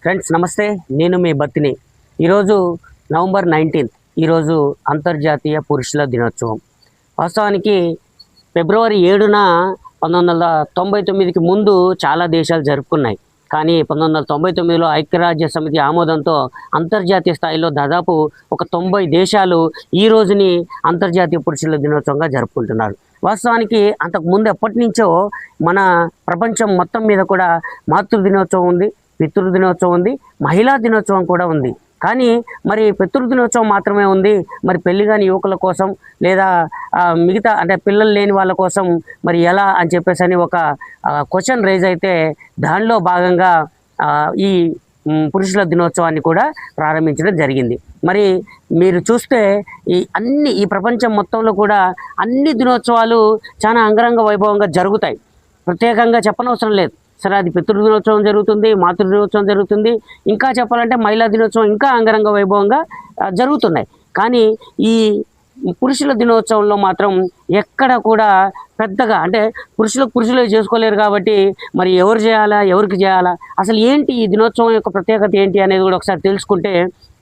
Friends నమస్తే, నేను మీ బత్తిని. ఈరోజు నవంబర్ 19 ఈరోజు అంతర్జాతీయ పురుషుల దినోత్సవం. వాస్తవానికి ఫిబ్రవరి 7న 1999కి ముందు చాలా దేశాలు జరుపుకున్నాయి. కానీ 1999లో ఐక్యరాజ్య సమితి ఆమోదంతో అంతర్జాతీయ స్థాయిలో దాదాపు ఒక 90 దేశాలు ఈ రోజుని అంతర్జాతీయ పురుషుల దినోత్సవంగా జరుపుకుంటున్నారు. వాస్తవానికి అంతకుముందు ఎప్పటి నుంచో మన ప్రపంచం మొత్తం మీద కూడా మాతృ దినోత్సవం ఉంది, పితృ దినోత్సవం ఉంది, మహిళా దినోత్సవం కూడా ఉంది. కానీ మరి పితృ దినోత్సవం మాత్రమే ఉంది. మరి పెళ్లి కాని యువకుల కోసం లేదా మిగతా అంటే పిల్లలు లేని వాళ్ళ కోసం మరి ఎలా అని చెప్పేసి ఒక క్వశ్చన్ రైజ్ అయితే దానిలో భాగంగా ఈ పురుషుల దినోత్సవాన్ని కూడా ప్రారంభించడం జరిగింది. మరి మీరు చూస్తే ఈ ప్రపంచం మొత్తంలో కూడా అన్ని దినోత్సవాలు చాలా అంగరంగ వైభవంగా జరుగుతాయి. ప్రత్యేకంగా చెప్పనవసరం లేదు. సరే, అది పితృ దినోత్సవం జరుగుతుంది, మాతృ దినోత్సవం జరుగుతుంది, ఇంకా చెప్పాలంటే మహిళా దినోత్సవం ఇంకా అంగరంగ వైభవంగా జరుగుతున్నాయి. కానీ ఈ పురుషుల దినోత్సవంలో మాత్రం ఎక్కడ కూడా పెద్దగా అంటే పురుషులే చేసుకోలేరు కాబట్టి మరి ఎవరు చేయాలా, ఎవరికి చేయాలా, అసలు ఏంటి ఈ దినోత్సవం యొక్క ప్రత్యేకత ఏంటి అనేది కూడా ఒకసారి తెలుసుకుంటే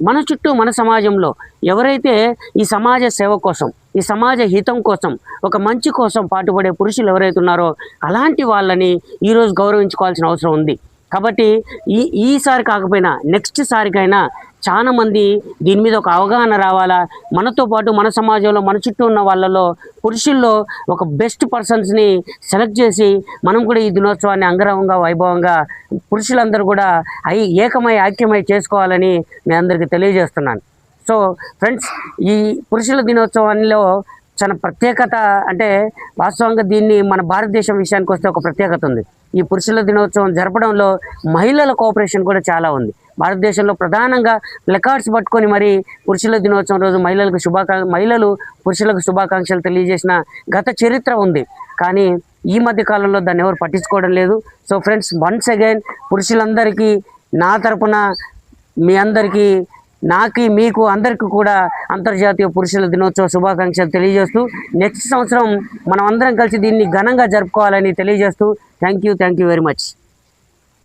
మన చుట్టూ మన సమాజంలో ఎవరైతే ఈ సమాజ సేవ కోసం, ఈ సమాజ హితం కోసం, ఒక మంచి కోసం పాటుపడే పురుషులు ఎవరైతే ఉన్నారో అలాంటి వాళ్ళని ఈరోజు గౌరవించుకోవాల్సిన అవసరం ఉంది. కాబట్టి ఈసారి కాకపోయినా నెక్స్ట్ సారికైనా చాలామంది దీని మీద ఒక అవగాహన రావాలా. మనతో పాటు మన సమాజంలో మన చుట్టూ ఉన్న వాళ్ళలో పురుషుల్లో ఒక బెస్ట్ పర్సన్స్ని సెలెక్ట్ చేసి మనం కూడా ఈ దినోత్సవాన్ని అంగరంగ వైభవంగా పురుషులందరూ కూడా ఐక్యమై చేసుకోవాలని మీ అందరికీ తెలియజేస్తున్నాను. సో ఫ్రెండ్స్, ఈ పురుషుల దినోత్సవంలో చాలా ప్రత్యేకత అంటే వాస్తవంగా దీన్ని మన భారతదేశం విషయానికి వస్తే ఒక ప్రత్యేకత ఉంది. ఈ పురుషుల దినోత్సవం జరపడంలో మహిళల కోఆపరేషన్ కూడా చాలా ఉంది. భారతదేశంలో ప్రధానంగా ప్లకార్డ్స్ పట్టుకొని మరి పురుషుల దినోత్సవం రోజు మహిళలు పురుషులకు శుభాకాంక్షలు తెలియజేసిన గత చరిత్ర ఉంది. కానీ ఈ మధ్య కాలంలో దాన్ని ఎవరు పట్టించుకోవడం లేదు. సో ఫ్రెండ్స్, వన్స్ అగైన్ పురుషులందరికీ నా తరపున మీ అందరికీ మీకు అందరికీ కూడా అంతర్జాతీయ పురుషుల దినోత్సవ శుభాకాంక్షలు తెలియజేస్తూ నెక్స్ట్ సంవత్సరం మనం అందరం కలిసి దీన్ని ఘనంగా జరుపుకోవాలని తెలియజేస్తూ థ్యాంక్ యూ వెరీ మచ్.